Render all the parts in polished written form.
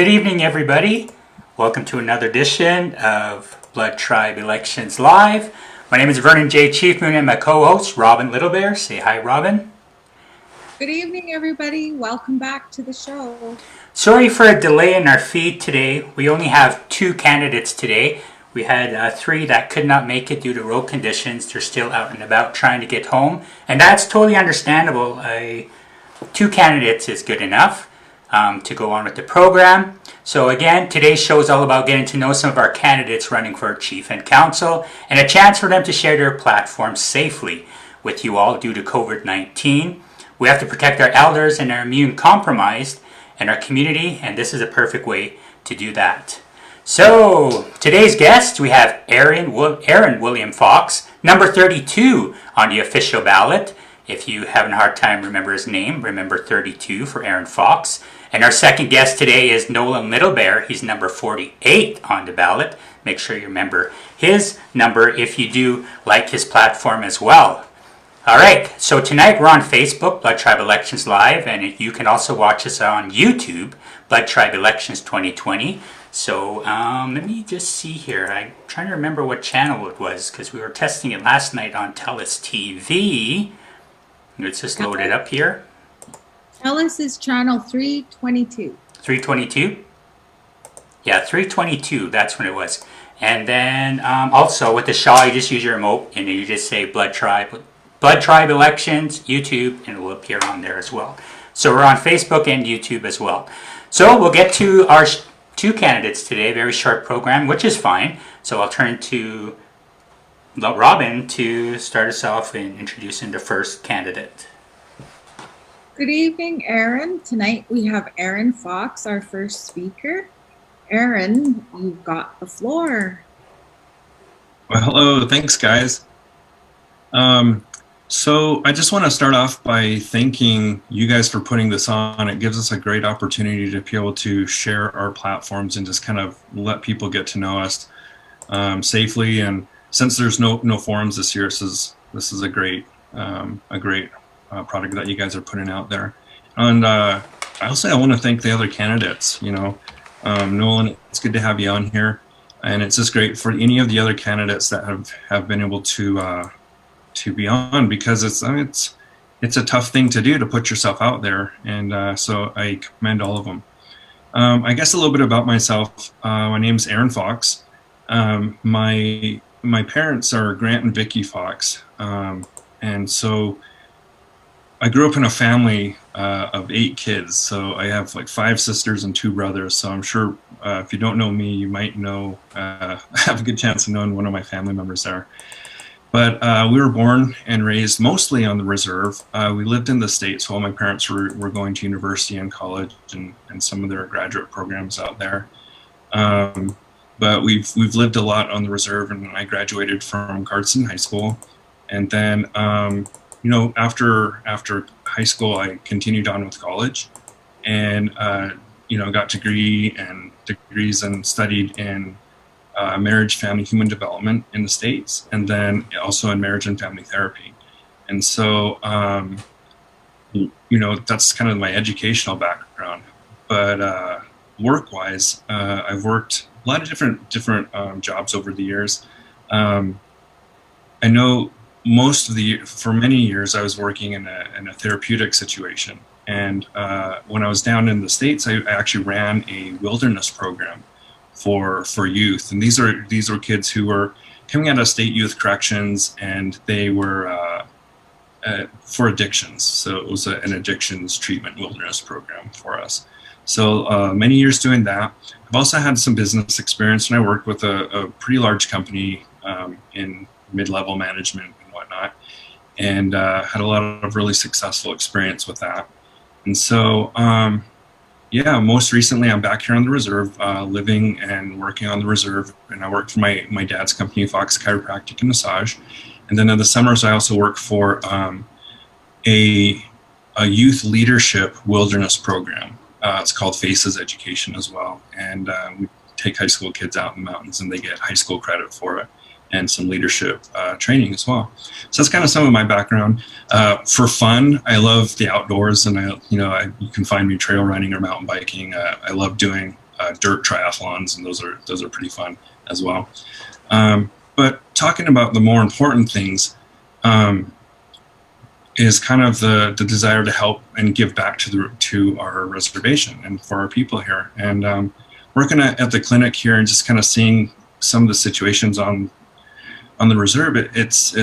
Good evening, everybody. Welcome to another edition of Blood Tribe Elections Live. My name is Vernon J. Chiefmoon and my co-host, Robin Littlebear. Say hi, Robin. Good evening, everybody. Welcome back to the show. Sorry for a delay in our feed today. We only have 2 candidates today. We had 3 that could not make it due to road conditions. They're still out and about trying to get home, and that's totally understandable. 2 candidates is good enough to go on with the program. So again, today's show is all about getting to know some of our candidates running for chief and council, and a chance for them to share their platforms safely with you all due to COVID-19. We have to protect our elders and our immune compromised in our community, and this is a perfect way to do that. So today's guest, we have Aaron William Fox, number 32 on the official ballot. If you having a hard time remember his name, remember 32 for Aaron Fox. And our second guest today is Nolan Littlebear. He's number 48 on the ballot. Make sure you remember his number if you do like his platform as well. All right, so tonight we're on Facebook, Blood Tribe Elections Live, and you can also watch us on YouTube, Blood Tribe Elections 2020. So let me just see here. I'm trying to remember what channel it was because we were testing it last night on TELUS TV. Let's just load it up here. TELUS is channel 322. 322? Yeah, 322, that's when it was. And then also with the Shaw, you just use your remote and you just say Blood Tribe Elections, YouTube, and it will appear on there as well. So we're on Facebook and YouTube as well. So we'll get to our 2 candidates today, very short program, which is fine. So I'll turn to Robin to start us off in introducing the first candidate. Good evening, Aaron. Tonight we have Aaron Fox, our first speaker. Aaron, you've got the floor. Well, hello. Thanks, guys. So I just want to start off by thanking you guys for putting this on. It gives us a great opportunity to be able to share our platforms and just kind of let people get to know us safely. And since there's no forums this year, this is a great product that you guys are putting out there. And I want to thank the other candidates. Nolan, it's good to have you on here, and it's just great for any of the other candidates that have been able to be on, because it's a tough thing to do, to put yourself out there, and so I commend all of them. I guess a little bit about myself. My name's Aaron Fox. My parents are Grant and Vicky Fox, and so I grew up in a family of 8 kids. So I have like 5 sisters and 2 brothers. So I'm sure if you don't know me, you might know, have a good chance of knowing one of my family members there. But we were born and raised mostly on the reserve. We lived in the States while my parents were going to university and college and some of their graduate programs out there. But we've lived a lot on the reserve, and I graduated from Cardston High School. And then, after high school, I continued on with college and, got degrees and studied in marriage, family, human development in the States, and then also in marriage and family therapy. And so, that's kind of my educational background. But work-wise, I've worked a lot of different jobs over the years. I know for many years I was working in a therapeutic situation, and when I was down in the States, I actually ran a wilderness program for youth, and these were kids who were coming out of state youth corrections, and they were for addictions. So it was an addictions treatment wilderness program for us. So many years doing that. I've also had some business experience, and I worked with a pretty large company in mid-level management and whatnot, and had a lot of really successful experience with that. And so, most recently I'm back here on the reserve, living and working on the reserve, and I work for my dad's company, Fox Chiropractic and Massage. And then in the summers, I also work for a youth leadership wilderness program. It's called Faces Education as well. And we take high school kids out in the mountains, and they get high school credit for it, and some leadership training as well. So that's kind of some of my background. For fun, I love the outdoors, and you can find me trail running or mountain biking. I love doing dirt triathlons, and those are pretty fun as well. But talking about the more important things is kind of the desire to help and give back to our reservation and for our people here. And working at the clinic here and just kind of seeing some of the situations on the reserve, it's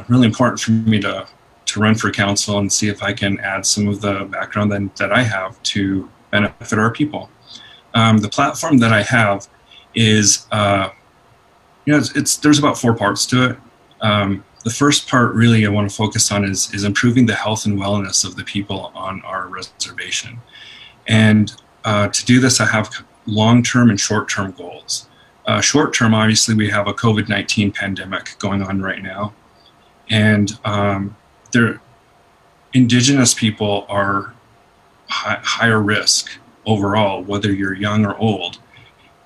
really important for me to run for council and see if I can add some of the background that I have to benefit our people. The platform that I have is, there's about 4 parts to it. The first part really I want to focus on is improving the health and wellness of the people on our reservation. And to do this, I have long-term and short-term goals. Short-term, obviously, we have a COVID-19 pandemic going on right now. And Indigenous people are higher risk overall, whether you're young or old.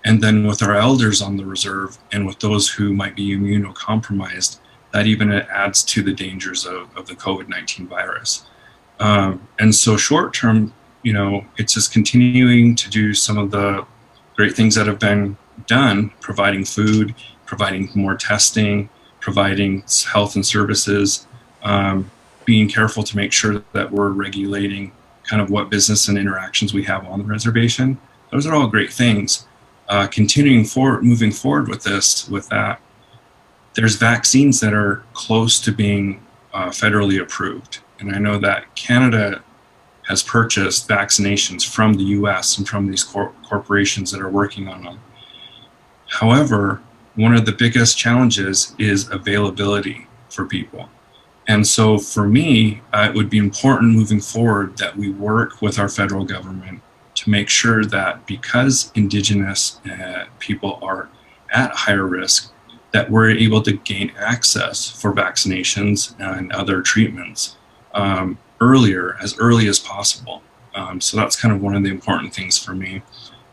And then with our elders on the reserve and with those who might be immunocompromised, that even adds to the dangers of the COVID-19 virus. And so short term, it's just continuing to do some of the great things that have been done, providing food, providing more testing, providing health and services, being careful to make sure that we're regulating kind of what business and interactions we have on the reservation. Those are all great things. Moving forward with that, there's vaccines that are close to being federally approved. And I know that Canada has purchased vaccinations from the US and from these corporations that are working on them. However, one of the biggest challenges is availability for people. And so for me, it would be important moving forward that we work with our federal government to make sure that because Indigenous people are at higher risk, that we're able to gain access for vaccinations and other treatments as early as possible. So that's kind of one of the important things for me,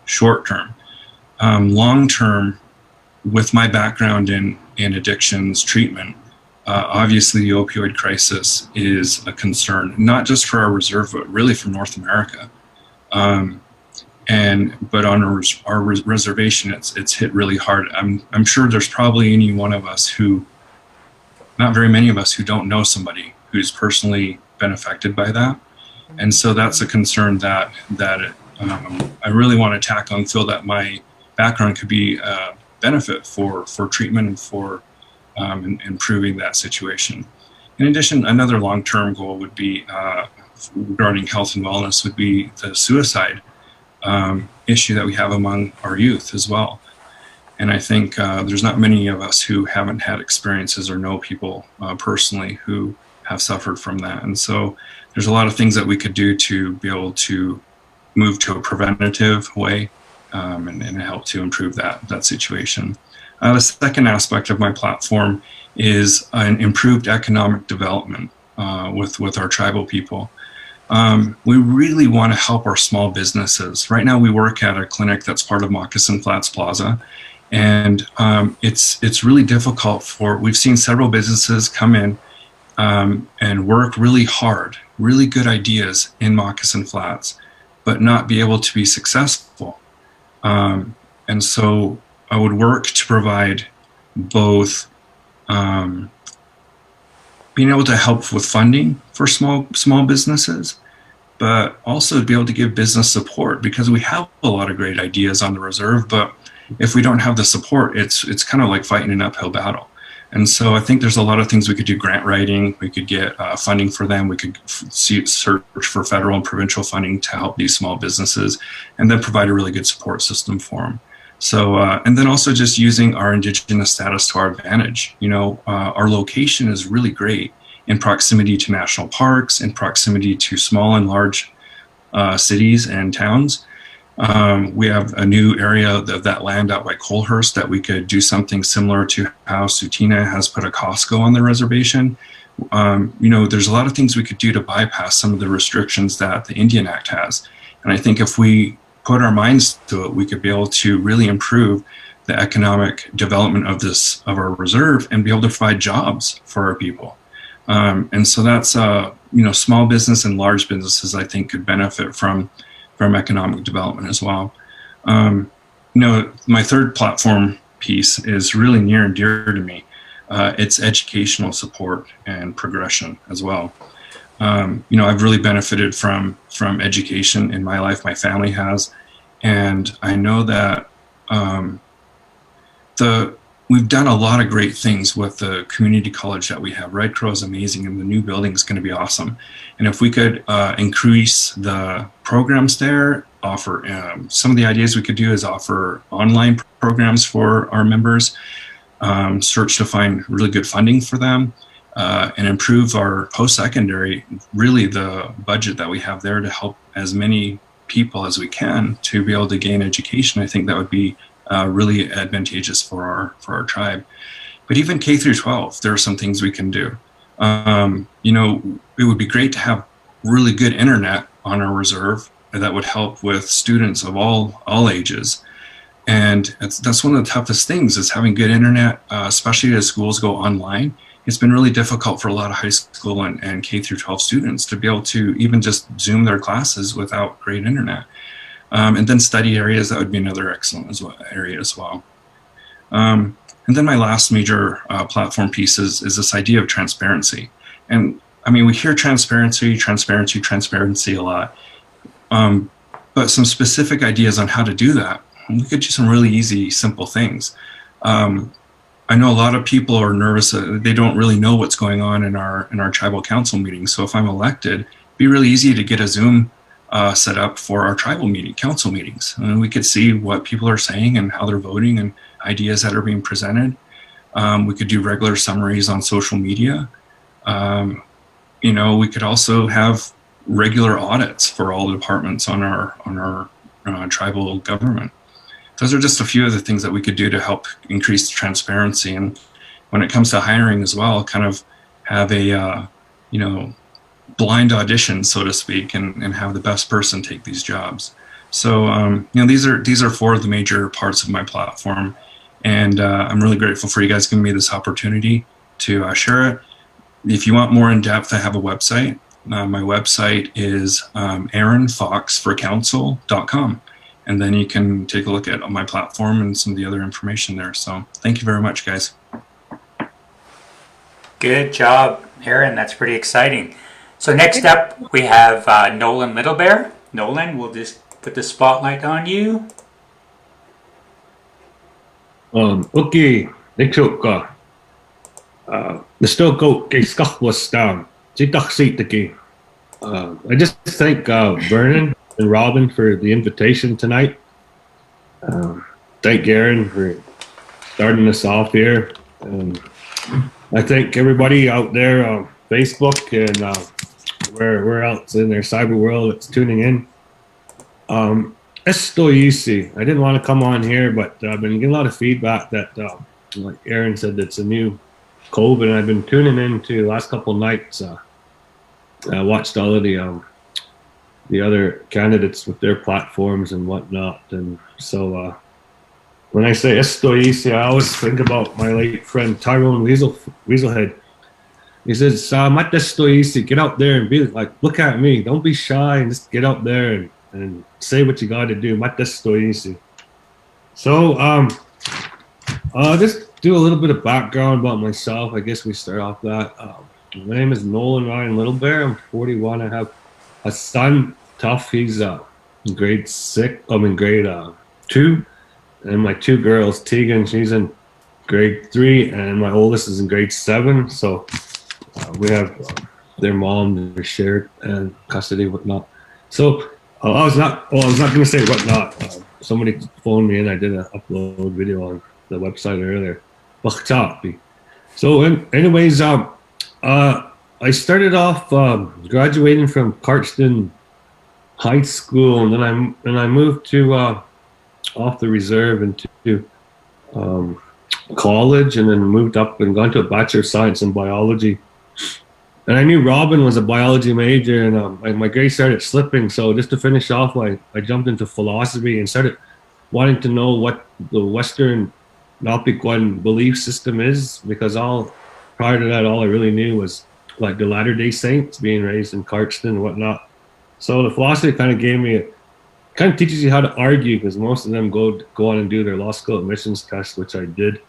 short term. Long term, with my background in addictions treatment, obviously the opioid crisis is a concern, not just for our reserve, but really for North America. But on our reservation, it's hit really hard. I'm sure there's probably not very many of us who don't know somebody who's personally been affected by that. And so that's a concern that I really want to tackle and feel that my background could be a benefit for treatment and for improving that situation. In addition, another long-term goal would be regarding health and wellness would be the suicide issue that we have among our youth as well. And I think there's not many of us who haven't had experiences or know people personally who have suffered from that. And so there's a lot of things that we could do to be able to move to a preventative way and help to improve that situation. The second aspect of my platform is an improved economic development with our tribal people. We really want to help our small businesses. Right now we work at a clinic that's part of Moccasin Flats Plaza, and it's really difficult we've seen several businesses come in and work really hard, really good ideas in Moccasin Flats, but not be able to be successful. And so I would work to provide both being able to help with funding for small businesses, but also to be able to give business support, because we have a lot of great ideas on the reserve, but if we don't have the support, it's kind of like fighting an uphill battle. And so I think there's a lot of things we could do. Grant writing, we could get funding for them. We could search for federal and provincial funding to help these small businesses, and then provide a really good support system for them. So, and then also just using our Indigenous status to our advantage. Our location is really great in proximity to national parks, in proximity to small and large cities and towns. We have a new area of that land out by Colehurst that we could do something similar to how Sutina has put a Costco on the reservation. There's a lot of things we could do to bypass some of the restrictions that the Indian Act has. And I think if we put our minds to it, we could be able to really improve the economic development of our reserve and be able to provide jobs for our people. And so that's, small business and large businesses, I think, could benefit from economic development as well. My third platform piece is really near and dear to me. It's educational support and progression as well. I've really benefited from education in my life. My family has, and I know that we've done a lot of great things with the community college that we have. Red Crow is amazing, and the new building is going to be awesome. And if we could increase the programs there, offer some of the ideas we could do is offer online programs for our members, search to find really good funding for them, and improve our post-secondary, really the budget that we have there to help as many people as we can to be able to gain education. I think that would be really advantageous for our tribe. But even K through 12, there are some things we can do. It would be great to have really good internet on our reserve that would help with students of all ages. And that's one of the toughest things is having good internet, especially as schools go online. It's been really difficult for a lot of high school and K through 12 students to be able to even just Zoom their classes without great internet. And then study areas, that would be another excellent area as well. And then my last major platform piece is this idea of transparency. And I mean, we hear transparency a lot, but some specific ideas on how to do that. We could do some really easy, simple things. I know a lot of people are nervous. They don't really know what's going on in our tribal council meetings. So if I'm elected, it'd be really easy to get a Zoom set up for our tribal council meetings. And we could see what people are saying and how they're voting and ideas that are being presented. We could do regular summaries on social media. We could also have regular audits for all the departments on our tribal government. Those are just a few of the things that we could do to help increase transparency. And when it comes to hiring as well, kind of have a, blind audition, so to speak, and have the best person take these jobs. So, these are four of the major parts of my platform. And I'm really grateful for you guys giving me this opportunity to share it. If you want more in depth, I have a website. My website is aaronfoxforcouncil.com. And then you can take a look at my platform and some of the other information there. So thank you very much, guys. Good job, Aaron. That's pretty exciting. So next up, we have Nolan Middlebear. Nolan, we'll just put the spotlight on you. Okay, next up, the still go was down. I just thank Vernon and Robin for the invitation tonight. Thank Aaron for starting us off here. I thank everybody out there on Facebook and where else in their cyber world that's tuning in. Estoy easy. I didn't want to come on here, but I've been getting a lot of feedback that, like Aaron said, it's a new COVID, and I've been tuning in to the last couple of nights. I watched all of the other candidates with their platforms and whatnot, and so when I say estoy easy, I always think about my late friend Tyrone Weaselhead. He says, "Mat estoy easy. Get out there and be like, look at me. Don't be shy and just get out there and say what you got to do. Mat estoy easy." So I'll just do a little bit of background about myself. I guess we start off that. My name is Nolan Ryan Littlebear. I'm 41. I have a son, Tough. He's in grade 2. And my two girls, Tegan, she's in grade 3, and my oldest is in grade 7. So we have their mom, they're shared and custody, whatnot. So I was not going to say whatnot. Somebody phoned me and I did an upload video on the website earlier. So anyways, I started off graduating from Cardston High School, and then I moved to off the reserve into college, and then moved up and gone to a Bachelor of Science in Biology. And I knew Robin was a biology major, and my grades started slipping. So just to finish off, I jumped into philosophy and started wanting to know what the Western Nalpikwan belief system is, because prior to that, all I really knew was like the Latter-day Saints, being raised in Cardston and whatnot. So the philosophy kind of gave me kind of teaches you how to argue, because most of them go on and do their law school admissions test, which I did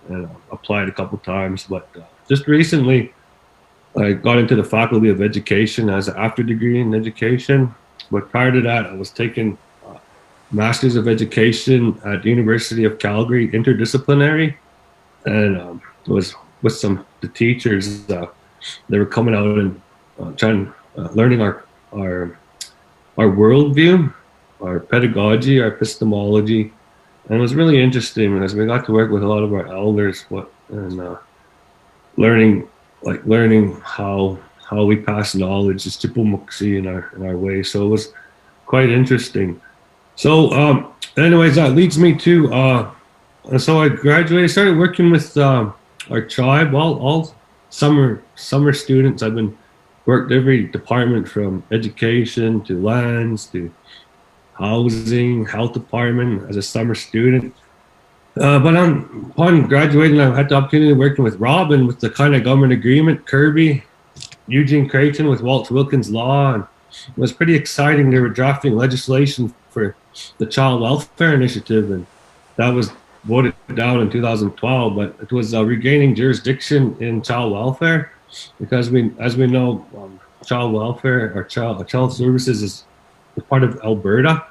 and applied a couple times. But just recently, I got into the Faculty of Education as an after degree in education. But prior to that, I was taking Masters of Education at the University of Calgary, interdisciplinary, and it was with the teachers. They were coming out and learning our worldview, our pedagogy, our epistemology, and it was really interesting because we got to work with a lot of our elders, and learning how we pass knowledge, just tipumuksi in our way. So it was quite interesting. So, anyways, that leads me to so I graduated, started working with our tribe. All summer students. I've been worked every department from education to lands to housing, health department as a summer student. But upon graduating, I had the opportunity of working with Robin with the kind of government agreement, Kirby, Eugene Creighton with Walt Wilkins Law, and it was pretty exciting. They were drafting legislation for the Child Welfare Initiative, and that was voted down in 2012. But it was regaining jurisdiction in child welfare, because as we know, child welfare or child services is part of Alberta,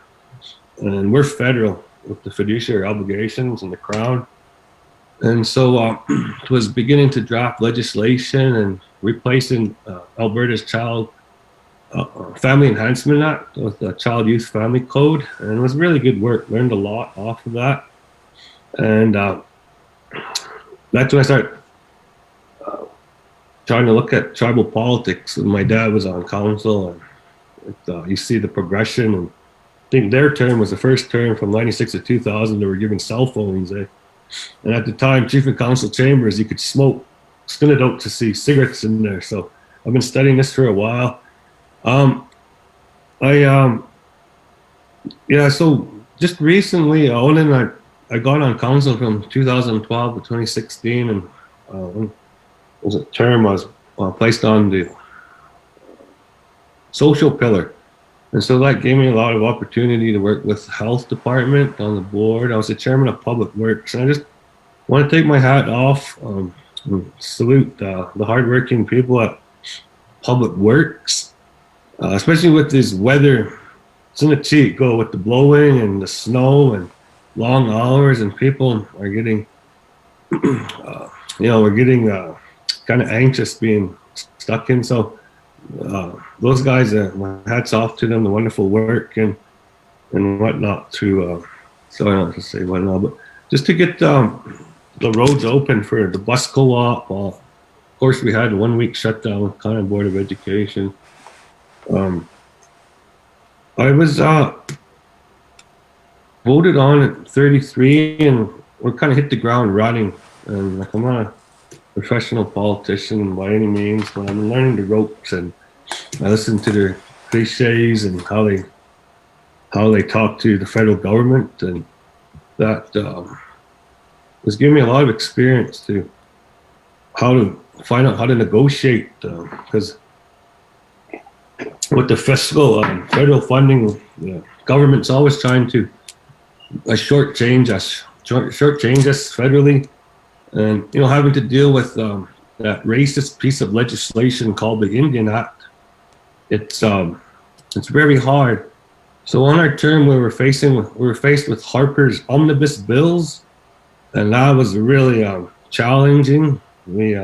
and we're federal with the fiduciary obligations and the Crown. And so it was beginning to draft legislation and replacing Alberta's Child Family Enhancement Act with the Child Youth Family Code. And it was really good work. Learned a lot off of that. And that's when I started trying to look at tribal politics. And my dad was on council, and you see the progression. And I think their term was the first term from 96 to 2000. They were given cell phones. And at the time, Chief of Council Chambers, you could smoke Spinadote to see cigarettes in there. So I've been studying this for a while. So just recently, Owen and I got on council from 2012 to 2016, and was a term I was placed on the social pillar. And so that gave me a lot of opportunity to work with the health department on the board. I was the chairman of public works, and I just want to take my hat off and salute the hardworking people at public works, especially with this weather. It's in a cheat go with the blowing and the snow and long hours, and people are getting, we're getting kind of anxious being stuck in. So those guys, my hats off to them, the wonderful work and whatnot to, so I don't have to say whatnot, but just to get the roads open for the bus co-op. Of course, we had a 1 week shutdown with County Board of Education. I was voted on at 33, and we're kind of hit the ground running. And like, I'm not a professional politician by any means, but I'm learning the ropes, and I listen to their cliches and how they talk to the federal government, and that was giving me a lot of experience to how to find out how to negotiate, because with the fiscal federal funding, the government's always trying to shortchange us federally, and having to deal with that racist piece of legislation called the Indian Act. It's very hard. So on our term, we were faced with Harper's omnibus bills, and that was really challenging. We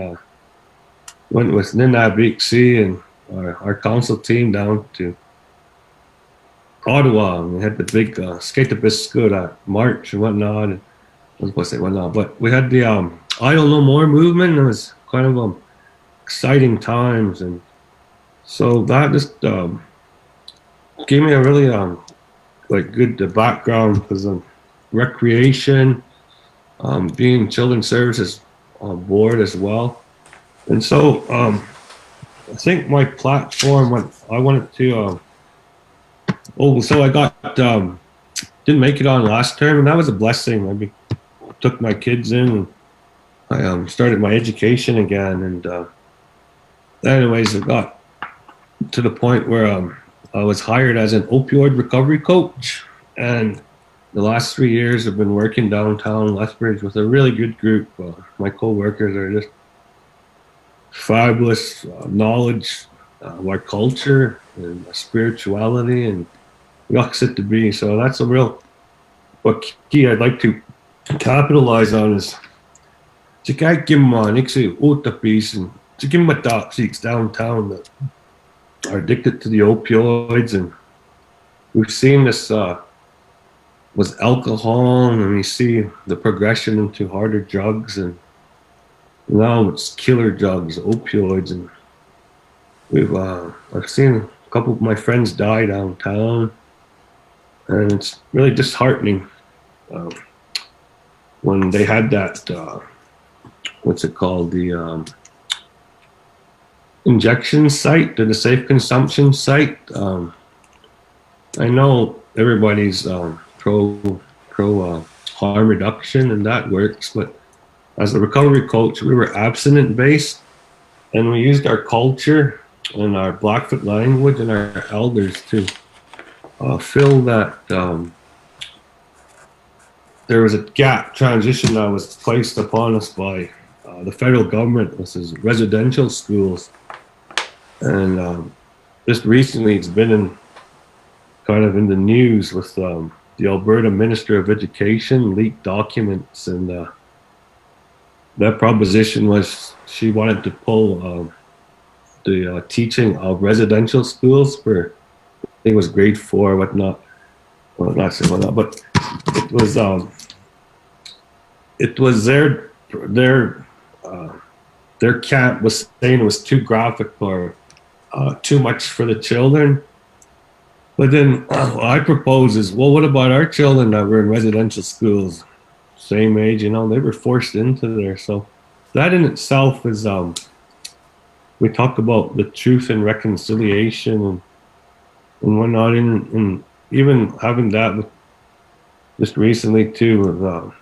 went with Nina Bixie and our council team down to Ottawa, and we had the big skate the biscuit march and whatnot. I was supposed to say whatnot, but we had the Idle No More movement. And it was kind of exciting times, and so that just gave me a really good background, because of recreation, being children's services on board as well. And so I think my platform, I wanted to so I got didn't make it on last term, and that was a blessing. I took my kids in, and I started my education again, and anyways, it got to the point where I was hired as an opioid recovery coach. And the last 3 years, I've been working downtown Lethbridge with a really good group. My co-workers are just fabulous knowledge of our culture and spirituality and yucks it to be. So that's a real what key I'd like to capitalize on is to give man piece and to give my toxics downtown that are addicted to the opioids, and we've seen this with alcohol, and we see the progression into harder drugs, and now it's killer drugs, opioids, and I've seen a couple of my friends die downtown, and it's really disheartening when they had that what's it called, the injection site, the safe consumption site. I know everybody's pro harm reduction, and that works, but as a recovery coach, we were abstinent based, and we used our culture and our Blackfoot language and our elders to fill that. There was a gap transition that was placed upon us by the federal government. This is residential schools, and just recently it's been in in the news with the Alberta Minister of Education leaked documents, and that proposition was she wanted to pull the teaching of residential schools for, I think it was grade 4, whatnot. Well, not saying whatnot, but it was their camp was saying it was too graphic or too much for the children. But then what I propose is, well, what about our children that were in residential schools, same age, they were forced into there. So that in itself is, we talk about the truth and reconciliation and whatnot, and even having that with just recently too,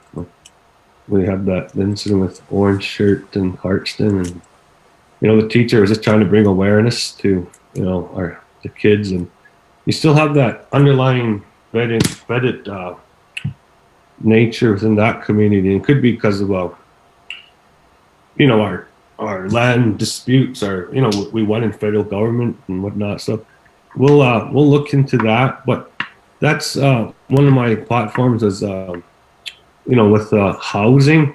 we had that incident with Orange Shirt and Hartston, and the teacher was just trying to bring awareness to the kids, and you still have that underlying vetted nature within that community. And it could be because of our land disputes, we won in federal government and whatnot. So we'll look into that. But that's one of my platforms is with housing.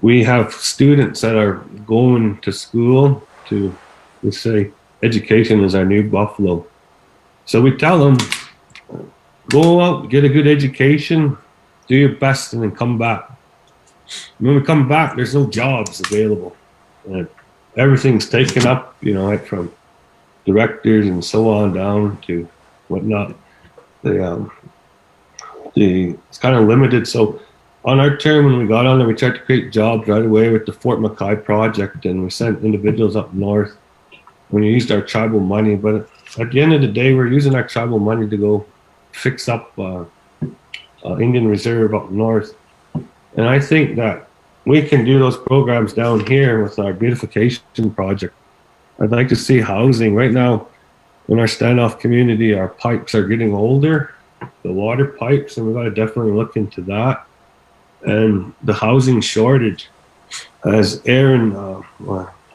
We have students that are going to school to, let's say, education is our new buffalo. So we tell them, go out, get a good education, do your best, and then come back. When we come back, there's no jobs available. Everything's taken up, right from directors and so on down to whatnot. It's kind of limited. So on our term, when we got on there, we tried to create jobs right away with the Fort Mackay project, and we sent individuals up north. We used our tribal money, but at the end of the day, we're using our tribal money to go fix up Indian Reserve up north. And I think that we can do those programs down here with our beautification project. I'd like to see housing. Right now, in our standoff community, our pipes are getting older, the water pipes, and we've got to definitely look into that. And the housing shortage, as Aaron,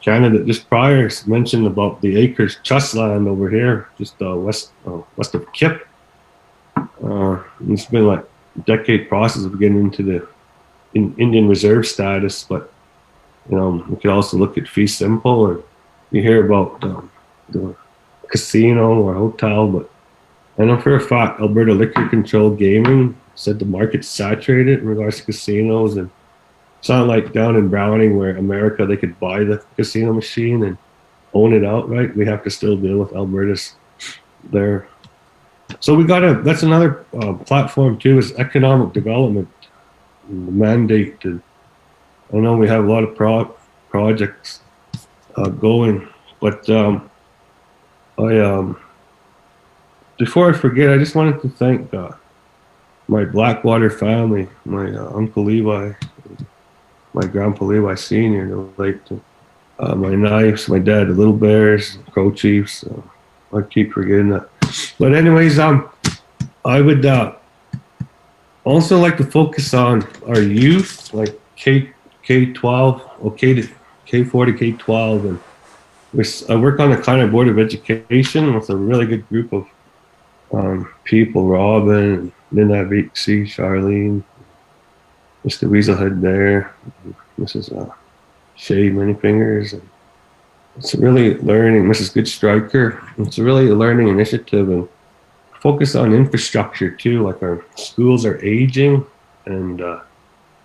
candidate just prior, mentioned about the acres trust land over here, just west of Kip. It's been like a decade process of getting into the Indian Reserve status, but we could also look at fee simple, or you hear about the casino or hotel. But I know for a fact Alberta Liquor Control Gaming said the market's saturated in regards to casinos, and it's not like down in Browning where America they could buy the casino machine and own it outright. We have to still deal with Alberta's there. So that's another platform too, is economic development, and the mandate. I know we have a lot of projects going, but before I forget, I just wanted to thank my Blackwater family, my Uncle Levi, my Grandpa Levi Sr., the late, my knives, my dad, the Little Bears, Crow Chiefs. I keep forgetting that. But anyways, I would also like to focus on our youth, like K-12 or K4 to K-12, and I work on the kind of board of education with a really good group of people: Robin, Linda, C, Charlene, Mr. Weaselhead there, Mrs. Shay Manyfingers. And it's really learning, Mrs. Good Striker. It's really a learning initiative and focus on infrastructure too. Like our schools are aging, and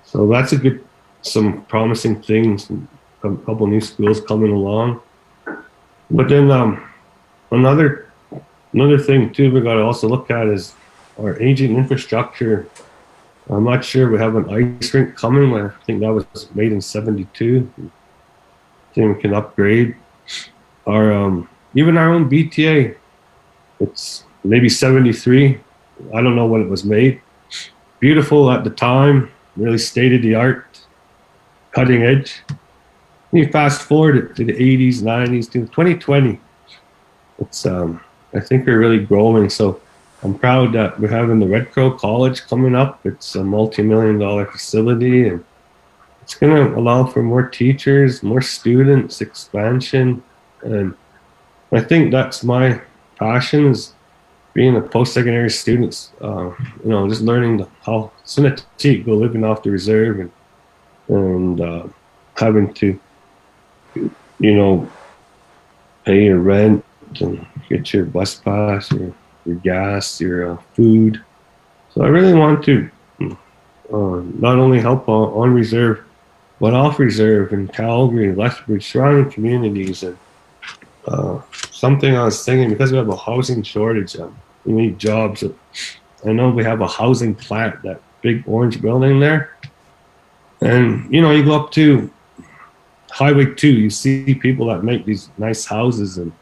so that's some promising things. A couple new schools coming along, but then another thing too we got to also look at is our aging infrastructure. I'm not sure we have an ice rink coming. I think that was made in '72. I think we can upgrade our even our own BTA. It's maybe '73. I don't know when it was made. Beautiful at the time, really state of the art, cutting edge. You fast forward it to the '80s, '90s, to 2020. It's I think we're really growing. So I'm proud that we're having the Red Crow College coming up. It's a multi-million-dollar facility, and it's going to allow for more teachers, more students, expansion. And I think that's my passion, is being a post-secondary student, just learning how to go living off the reserve and having to, pay your rent and get your bus pass, your gas, your food. So I really want to not only help on reserve, but off reserve in Calgary, Lethbridge, surrounding communities. And something I was thinking, because we have a housing shortage, we need jobs. I know we have a housing plant, that big orange building there. And, you go up to Highway 2, you see people that make these nice houses, and,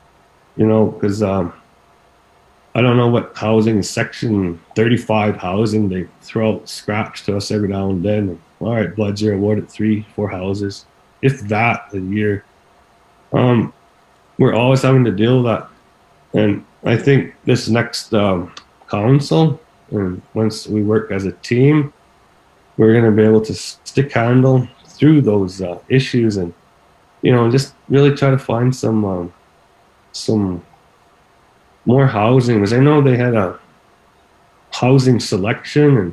because I don't know what housing, Section 35 housing, they throw out scraps to us every now and then. And, all right, Bloods, you're awarded 3-4 houses, if that, a year. We're always having to deal with that. And I think this next council, and once we work as a team, we're going to be able to stick handle through those issues, and just really try to find some more housing. Because I know they had a housing selection, and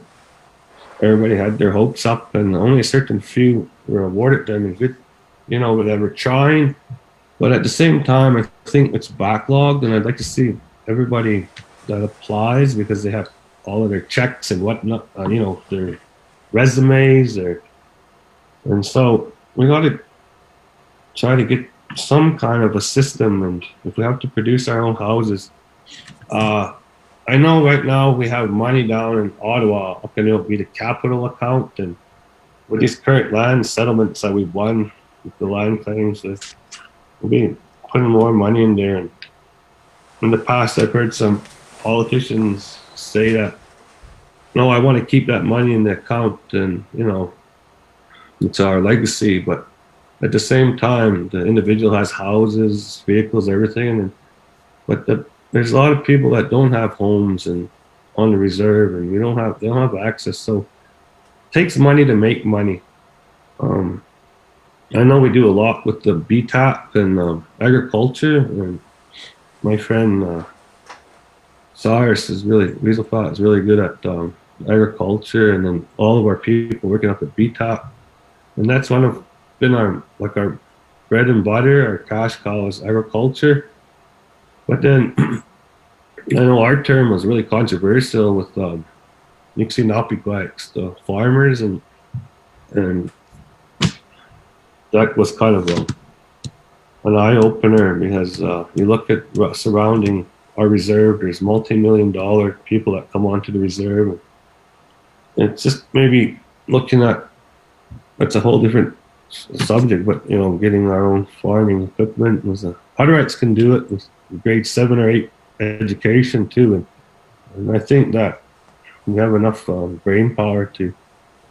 everybody had their hopes up, and only a certain few were awarded them. And good, they were trying, but at the same time, I think it's backlogged, and I'd like to see everybody that applies, because they have all of their checks and whatnot, their resumes, and so we got to try to get some kind of a system. And if we have to produce our own houses, I know right now we have money down in Ottawa, up in it'll be the capital account, and with these current land settlements that we've won with the land claims, we'll be putting more money in there. And in the past, I've heard some politicians say that, no, I want to keep that money in the account, and it's our legacy. But at the same time, the individual has houses, vehicles, everything, but there's a lot of people that don't have homes and on the reserve, and they don't have access. So it takes money to make money. I know we do a lot with the BTAP and agriculture, and my friend Cyrus Weaselfat is really good at agriculture, and then all of our people working up at BTAP, and that's been our bread and butter, our cash cow is agriculture. But then I know our term was really controversial with Nixie Napiquax, the farmers, and that was kind of an eye-opener, because you look at surrounding our reserve, there's multi-million-dollar people that come onto the reserve. And it's just maybe looking at, it's a whole different subject, but getting our own farming equipment was Hutterites can do it with grade 7 or 8 education too, and I think that we have enough brain power to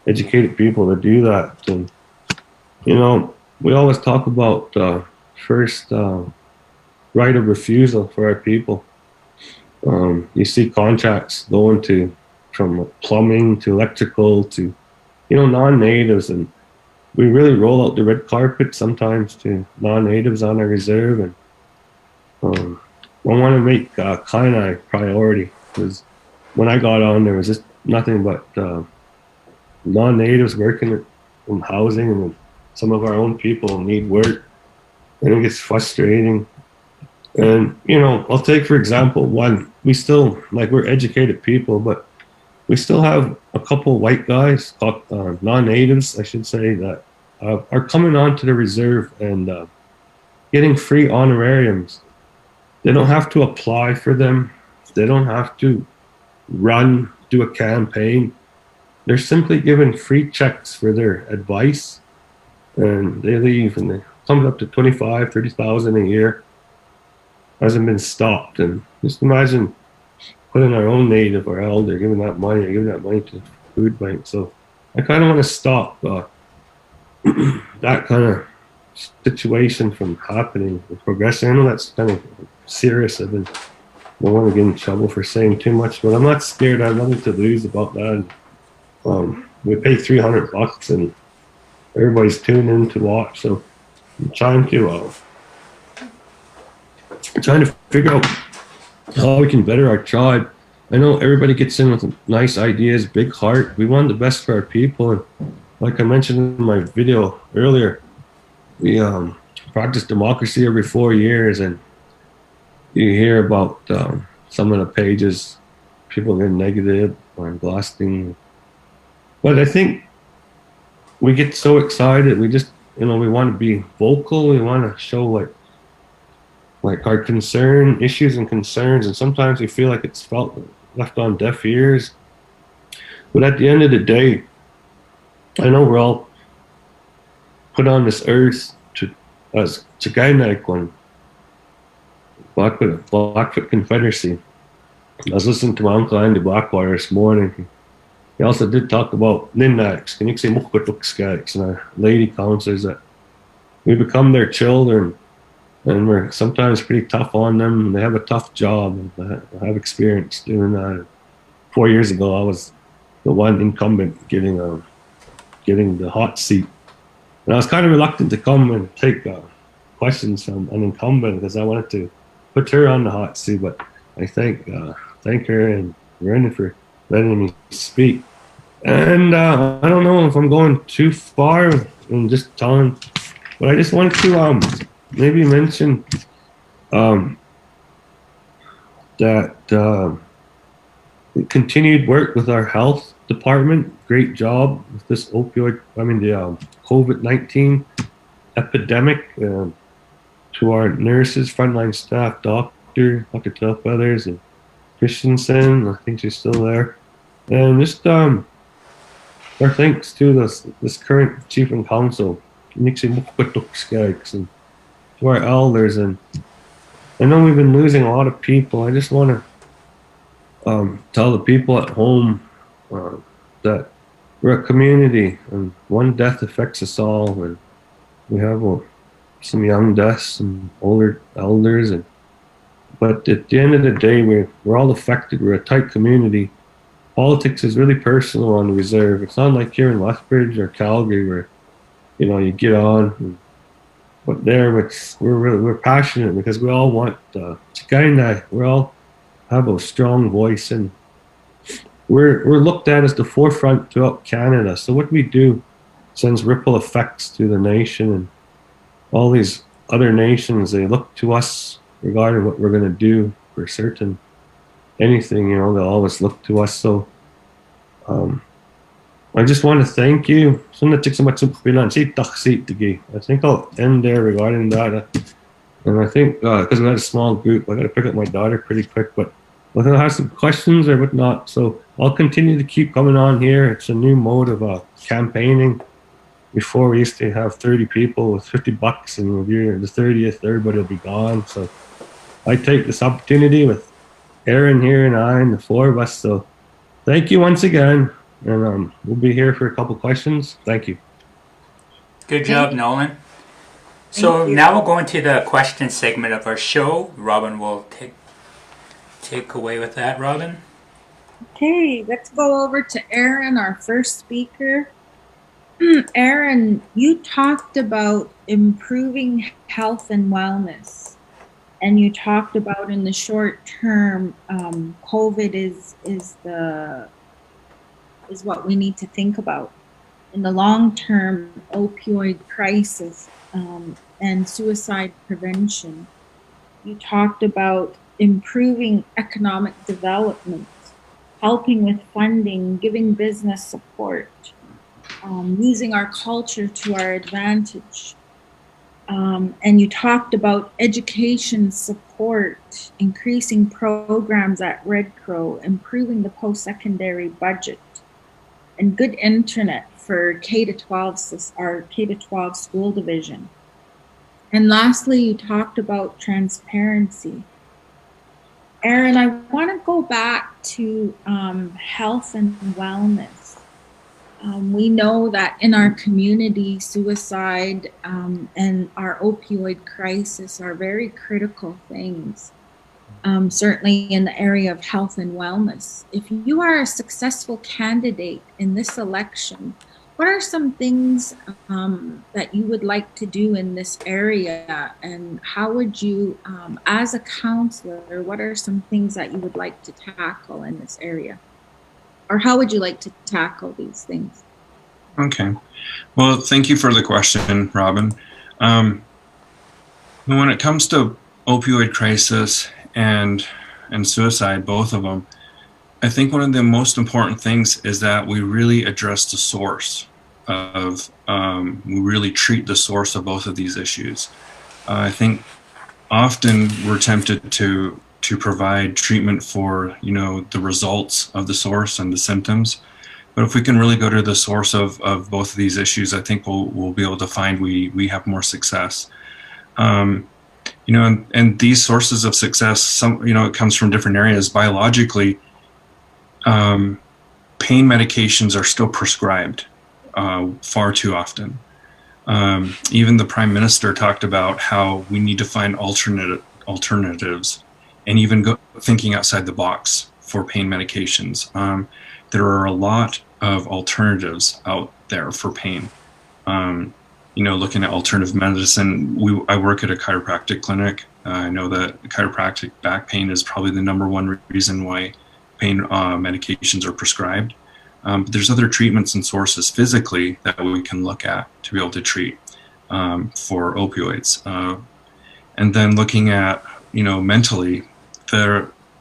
educate people to do that. And we always talk about first right of refusal for our people. You see contracts going to from plumbing to electrical to, non-natives. And we really roll out the red carpet sometimes to non-natives on our reserve. And I want to make Kainai priority, because when I got on, there was just nothing but non-natives working in housing, and some of our own people need work, and it gets frustrating. And I'll take for example one. We still, we're educated people, but we still have a couple white guys, non-natives, I should say, that are coming onto the reserve and getting free honorariums. They don't have to apply for them. They don't have to do a campaign. They're simply given free checks for their advice, and they leave, and they come up to 25, 30,000 a year. Hasn't been stopped. And just imagine putting our own native or elder, giving that money to the food bank. So I kind of want to stop that kind of situation from happening and progressing. I know that's kind of serious. I don't want to get in trouble for saying too much, but I'm not scared. I have nothing to lose about that. We pay $300 and everybody's tuning in to watch. So I'm trying to figure out how we can better our tribe. I know everybody gets in with nice ideas, big heart. We want the best for our people. And like I mentioned in my video earlier, we practice democracy every 4 years, and you hear about some of the pages, people getting negative or blasting. But I think we get so excited. We just, we want to be vocal. We want to show like our issues and concerns. And sometimes we feel like it's left on deaf ears. But at the end of the day, I know we're all put on this earth as Chagainak, Blackfoot Confederacy. I was listening to my uncle Andy Blackwater this morning. He also did talk about Ninaks, and you can say Mukwatukskaks, and our lady counselors, that we become their children, and we're sometimes pretty tough on them, and they have a tough job. And I have experience doing that. 4 years ago, I was the one incumbent getting the hot seat. And I was kind of reluctant to come and take questions from an incumbent because I wanted to put her on the hot seat, but I thank her and Vernon for letting me speak. And I don't know if I'm going too far and just telling, but I just wanted to maybe mention that continued work with our health department. Great job with this the COVID-19 epidemic. To our nurses, frontline staff, Dr. Telfeathers and Christensen, I think she's still there. And just our thanks to this current chief and council, and to our elders. And I know we've been losing a lot of people. I just want to tell the people at home that we're a community, and one death affects us all. And we have some young deaths and older elders, but at the end of the day, we're all affected. We're a tight community. Politics is really personal on the reserve. It's not like here in Lethbridge or Calgary where you get on. But there, we're passionate because we all want we all have a strong voice, and we're looked at as the forefront throughout Canada. So what we do sends ripple effects to the nation, and all these other nations, they look to us regarding what we're going to do for certain anything, they'll always look to us. So I just want to thank you. I think I'll end there regarding that. And I think because we had a small group, I got to pick up my daughter pretty quick, but I have some questions or whatnot. So I'll continue to keep coming on here. It's a new mode of campaigning. Before, we used to have 30 people with $50, and we'll be the 30th, everybody will be gone. So I take this opportunity with Aaron here and I and the four of us. So thank you once again, and we'll be here for a couple questions. Thank you. Good job, Nolan. So now we'll go into the question segment of our show. Robin will take away with that. Robin. Okay, let's go over to Aaron, our first speaker. Aaron, you talked about improving health and wellness, and you talked about in the short term, COVID is what we need to think about. In the long term, opioid crisis and suicide prevention. You talked about improving economic development, helping with funding, giving business support, using our culture to our advantage. And you talked about education support, increasing programs at Red Crow, improving the post-secondary budget, and good internet for K-12, our K-12 school division. And lastly, you talked about transparency. Aaron, I want to go back to health and wellness. We know that in our community, suicide and our opioid crisis are very critical things, certainly in the area of health and wellness. If you are a successful candidate in this election, what are some things that you would like to do in this area? And how would you, as a counselor, what are some things that you would like to tackle in this area? Or how would you like to tackle these things? Okay. Well, thank you for the question, Robin. When it comes to opioid crisis and suicide, both of them, I think one of the most important things is that we really address the source of, we really treat the source of both of these issues. I think often we're tempted to provide treatment for, the results of the source and the symptoms. But if we can really go to the source of both of these issues, I think we'll be able to find we have more success. And these sources of success, it comes from different areas. Biologically, pain medications are still prescribed far too often. Even the Prime Minister talked about how we need to find alternatives and even thinking outside the box for pain medications. There are a lot of alternatives out there for pain. Looking at alternative medicine, I work at a chiropractic clinic. I know that chiropractic back pain is probably the number one reason why pain medications are prescribed. But there's other treatments and sources physically that we can look at to be able to treat for opioids. And then looking at, mentally,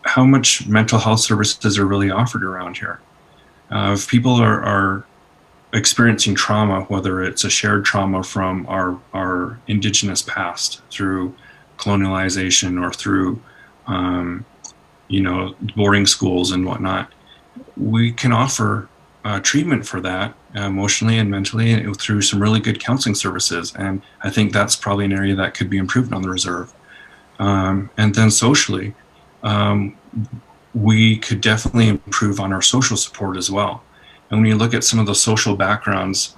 how much mental health services are really offered around here. If people are experiencing trauma, whether it's a shared trauma from our indigenous past through colonialization or through, boarding schools and whatnot, we can offer treatment for that emotionally and mentally through some really good counseling services. And I think that's probably an area that could be improved on the reserve. And then socially, we could definitely improve on our social support as well. And when you look at some of the social backgrounds,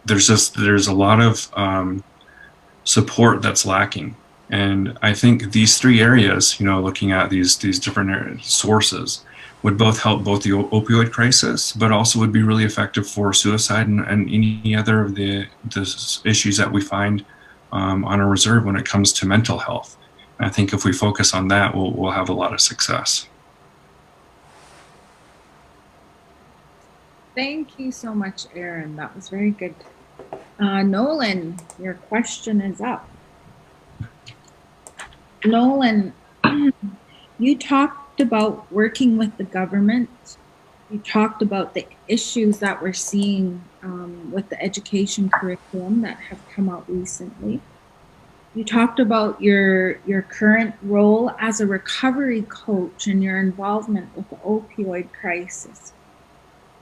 there's a lot of support that's lacking. And I think these three areas, looking at these different sources, would both help both the opioid crisis, but also would be really effective for suicide and any other of the issues that we find on a reserve when it comes to mental health. I think if we focus on that, we'll have a lot of success. Thank you so much, Aaron. That was very good. Nolan, your question is up. Nolan, you talked about working with the government. You talked about the issues that we're seeing with the education curriculum that have come out recently. You talked about your current role as a recovery coach and your involvement with the opioid crisis.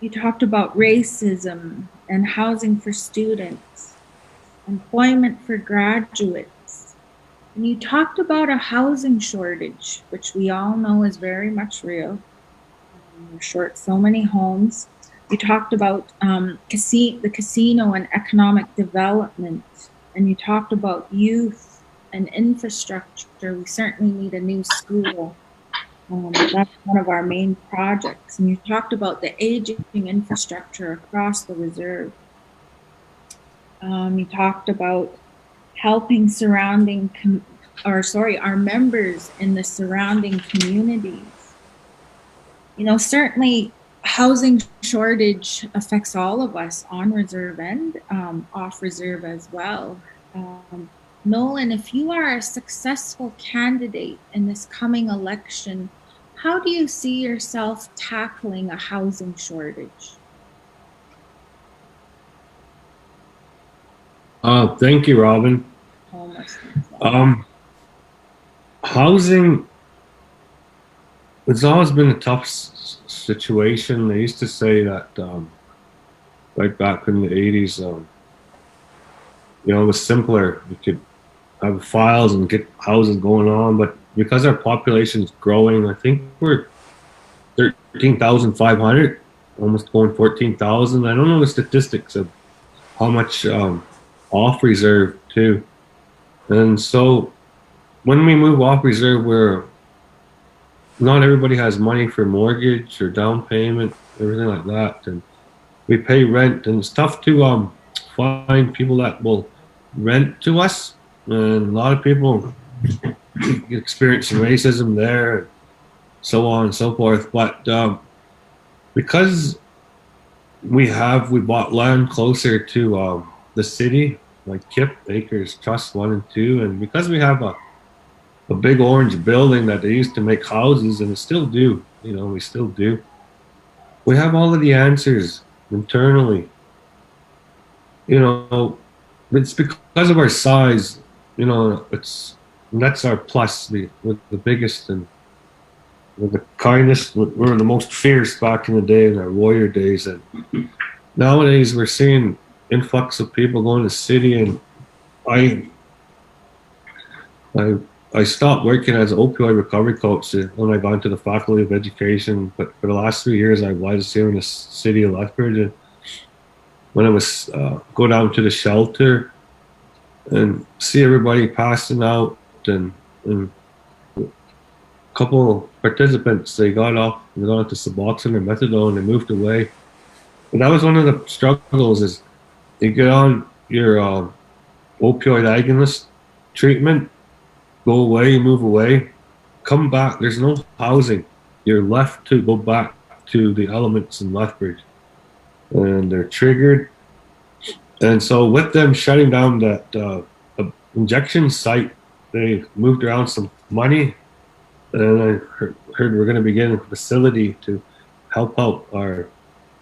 You talked about racism and housing for students, employment for graduates. And you talked about a housing shortage, which we all know is very much real. We're short so many homes. You talked about the casino and economic development. And you talked about youth and infrastructure. We certainly need a new school. That's one of our main projects. And you talked about the aging infrastructure across the reserve. You talked about helping our members in the surrounding communities. You know, certainly housing shortage affects all of us on reserve and off reserve as well. Nolan, if you are a successful candidate in this coming election, how do you see yourself tackling a housing shortage? Thank you, Robin. Homelessness. Housing, it's always been a tough situation. They used to say that right back in the 80s, you know, it was simpler. You could have files and get houses going on, but because our population is growing, I think we're 13,500, almost going 14,000. I don't know the statistics of how much off reserve too. And so when we move off reserve, where not everybody has money for mortgage or down payment, everything like that, and we pay rent, and it's tough to find people that will rent to us. And a lot of people experience racism there, and so on and so forth. But because we bought land closer to the city, like Kip Acres Trust 1 and 2, and because we have a big orange building that they used to make houses, and it still do, you know, we still do. We have all of the answers internally. You know, it's because of our size, you know, that's our plus, with the biggest, and with the kindness. We're the most fierce back in the day, in our warrior days, and nowadays we're seeing influx of people going to the city, and I stopped working as an opioid recovery coach when I got into the Faculty of Education, but for the last 3 years I was here in the city of Lethbridge. And when I was go down to the shelter and see everybody passing out, and a couple participants, they got onto Suboxone or methadone and moved away. And that was one of the struggles, is you get on your opioid agonist treatment, go away, move away, come back, there's no housing. You're left to go back to the elements in Lethbridge. And they're triggered. And so with them shutting down that injection site, they moved around some money. And I heard we're going to begin a facility to help out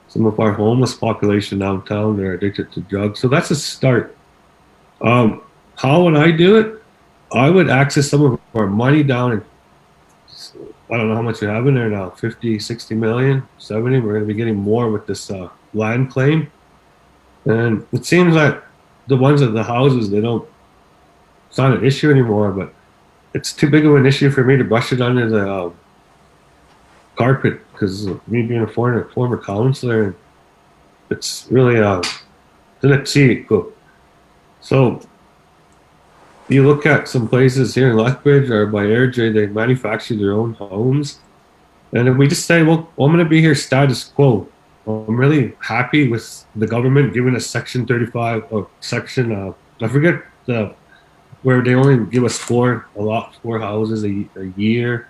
some of our homeless population downtown. They're addicted to drugs. So that's a start. How would I do it? I would access some of our money down, and I don't know how much we have in there now, 50, 60 million, 70. We're going to be getting more with this land claim. And it seems like the ones at the houses, it's not an issue anymore, but it's too big of an issue for me to brush it under the carpet, because me being a former counselor, it's really let's see. So you look at some places here in Lethbridge or by AirJ, they manufacture their own homes. And if we just say, well, I'm going to be here status quo, I'm really happy with the government giving us Section 35 or Section, I forget where they only give us four houses a year.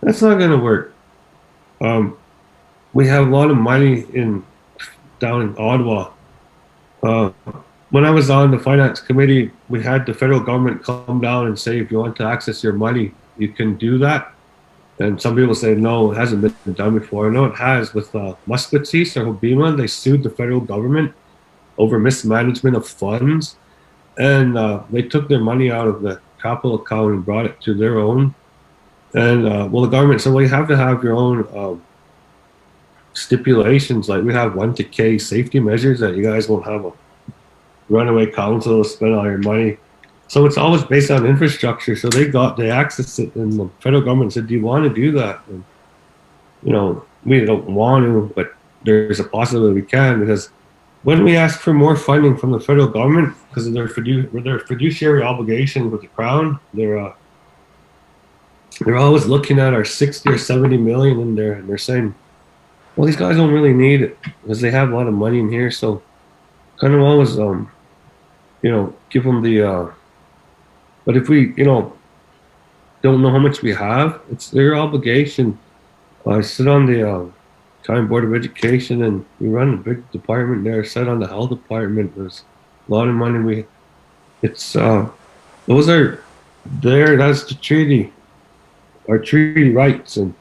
That's not going to work. We have a lot of money down in Ottawa. When I was on the finance committee, we had the federal government come down and say, if you want to access your money, you can do that. And some people say, no, it hasn't been done before. No, it has. With Muskwatees or Hobima, they sued the federal government over mismanagement of funds. And they took their money out of the capital account and brought it to their own. And well, the government said, well, you have to have your own stipulations. Like we have 1-K safety measures that you guys won't have a runaway council to spend all your money. So it's always based on infrastructure. So they accessed it, and the federal government said, do you want to do that? And, you know, we don't want to, but there's a possibility we can, because when we ask for more funding from the federal government, because of their fiduciary obligation with the Crown, they're always looking at our 60 or 70 million in there, and they're saying, well, these guys don't really need it because they have a lot of money in here. So kind of always, give them but if we, don't know how much we have, it's their obligation. I sit on the county board of education, and we run a big department there. Sit on the health department. There's a lot of money. Those are there. That's the treaty, our treaty rights. And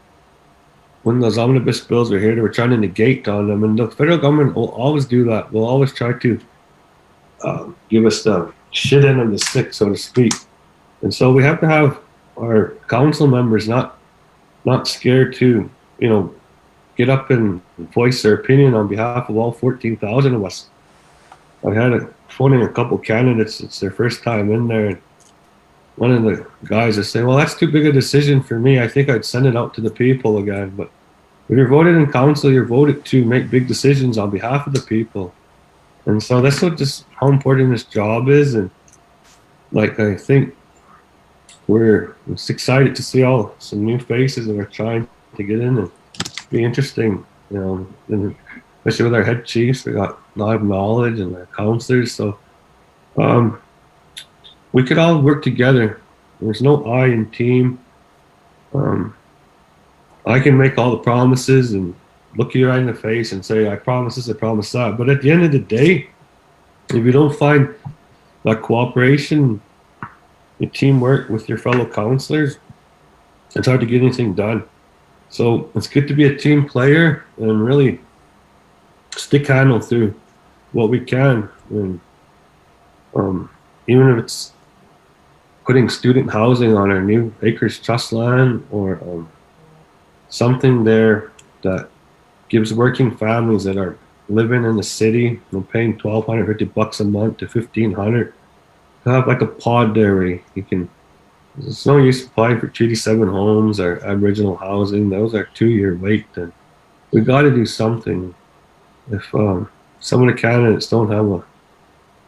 when those omnibus bills are here, they were trying to negate on them. And the federal government will always do that. Will always try to give us the shit end of the stick, so to speak. And so we have to have our council members not scared to, get up and voice their opinion on behalf of all 14,000 of us. I had a phoning a couple candidates. It's their first time in there. And one of the guys is saying, well, that's too big a decision for me. I think I'd send it out to the people again. But when you're voted in council, you're voted to make big decisions on behalf of the people. And so that's just how important this job is. And I think we're excited to see some new faces that are trying to get in and be interesting, and especially with our head chiefs. We got a lot of knowledge, and our counselors. So we could all work together. There's no I in team. I can make all the promises and look you right in the face and say, I promise this, I promise that. But at the end of the day, if you don't find that cooperation, your teamwork with your fellow counselors, it's hard to get anything done. So it's good to be a team player and really stick handle through what we can. And even if it's putting student housing on our new Acres Trust land, or something there that gives working families that are living in the city, paying $1,250 a month to $1,500, to have a pod there where you can. There's no use applying for Treaty 7 homes or Aboriginal housing. Those are 2-year wait. And we got to do something. If some of the candidates don't have a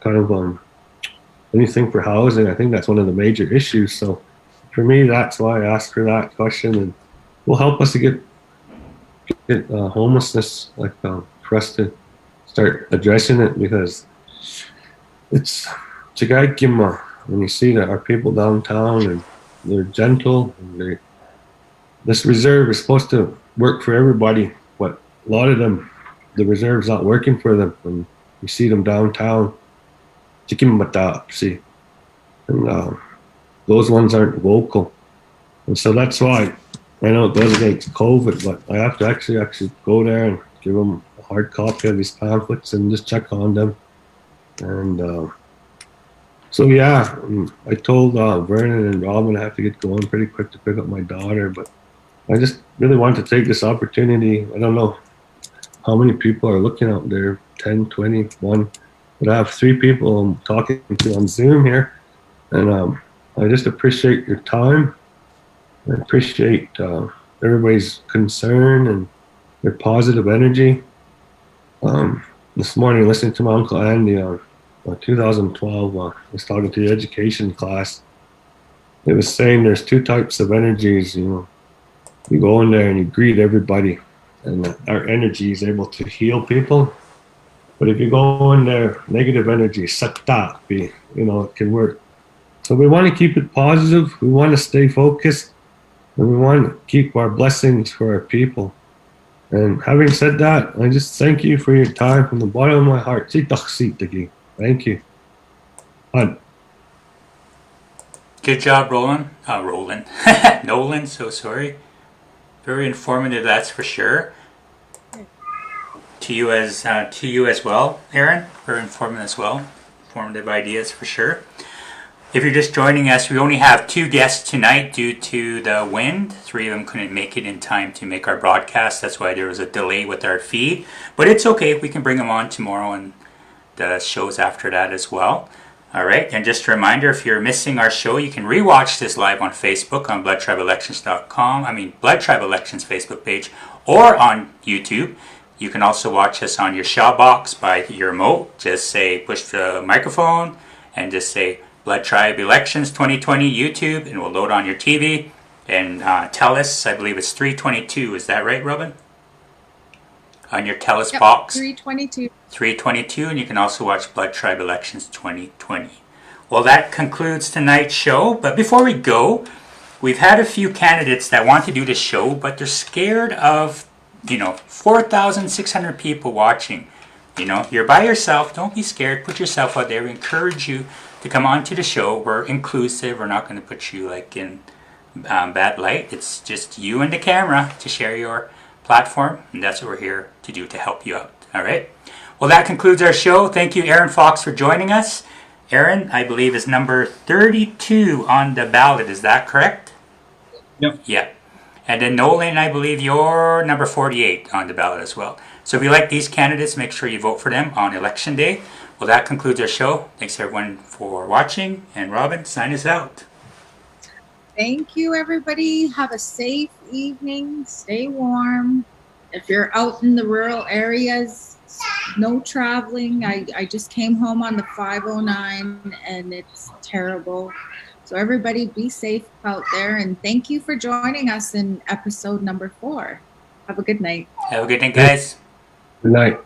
kind of anything for housing, I think that's one of the major issues. So for me, that's why I asked for that question, and will help us to get homelessness, for us to start addressing it, because it's a guy give 'em when you see that our people downtown, and they're gentle, and this reserve is supposed to work for everybody, but a lot of them, the reserve's not working for them. When you see them downtown, see, and those ones aren't vocal, and so that's why I know it goes against COVID, but I have to actually go there and give them a hard copy of these pamphlets and just check on them. And so yeah, I told Vernon and Robin I have to get going pretty quick to pick up my daughter, but I just really wanted to take this opportunity. I don't know how many people are looking out there, 10, 20, 1, but I have 3 people I'm talking to on Zoom here, and I just appreciate your time. I appreciate everybody's concern and their positive energy. This morning, listening to my Uncle Andy on 2012, I was talking to the education class. It was saying there's 2 types of energies. You go in there and you greet everybody, and our energy is able to heal people. But if you go in there, negative energy, it can work. So we want to keep it positive. We want to stay focused, and we want to keep our blessings for our people. And having said that, I just thank you for your time from the bottom of my heart. Thank you. Good job, Roland. Nolan, so sorry. Very informative, that's for sure. To you as well, Aaron. Very informative as well. Informative ideas for sure. If you're just joining us, we only have 2 guests tonight due to the wind. 3 of them couldn't make it in time to make our broadcast. That's why there was a delay with our feed. But it's okay. We can bring them on tomorrow and the shows after that as well. All right. And just a reminder, if you're missing our show, you can rewatch this live on Facebook on bloodtribeelections.com. Blood Tribe Elections Facebook page, or on YouTube. You can also watch us on your Shaw box by your remote. Just push the microphone and just say Blood Tribe Elections 2020 YouTube, and we'll load on your TV. And TELUS, I believe it's 322. Is that right, Robin? On your TELUS Yep, box? 322. 322, and you can also watch Blood Tribe Elections 2020. Well, that concludes tonight's show, but before we go, we've had a few candidates that want to do the show, but they're scared of, 4,600 people watching. You're by yourself. Don't be scared. Put yourself out there. We encourage you to come on to the show. We're inclusive. We're not going to put you in bad light. It's just you and the camera to share your platform, and that's what we're here to do, to help you out. All right. Well, that concludes our show. Thank you, Aaron Fox, for joining us. Aaron, I believe, is number 32 on the ballot. Is that correct? Yep. Yeah. And then Nolan, I believe you're number 48 on the ballot as well. So if you like these candidates, make sure you vote for them on Election Day. Well, that concludes our show. Thanks, everyone, for watching. And Robin, sign us out. Thank you, everybody. Have a safe evening. Stay warm. If you're out in the rural areas, no traveling. I just came home on the 509 and it's terrible. So everybody be safe out there, and thank you for joining us in episode number 4. Have a good night. Have a good night, guys. Good night.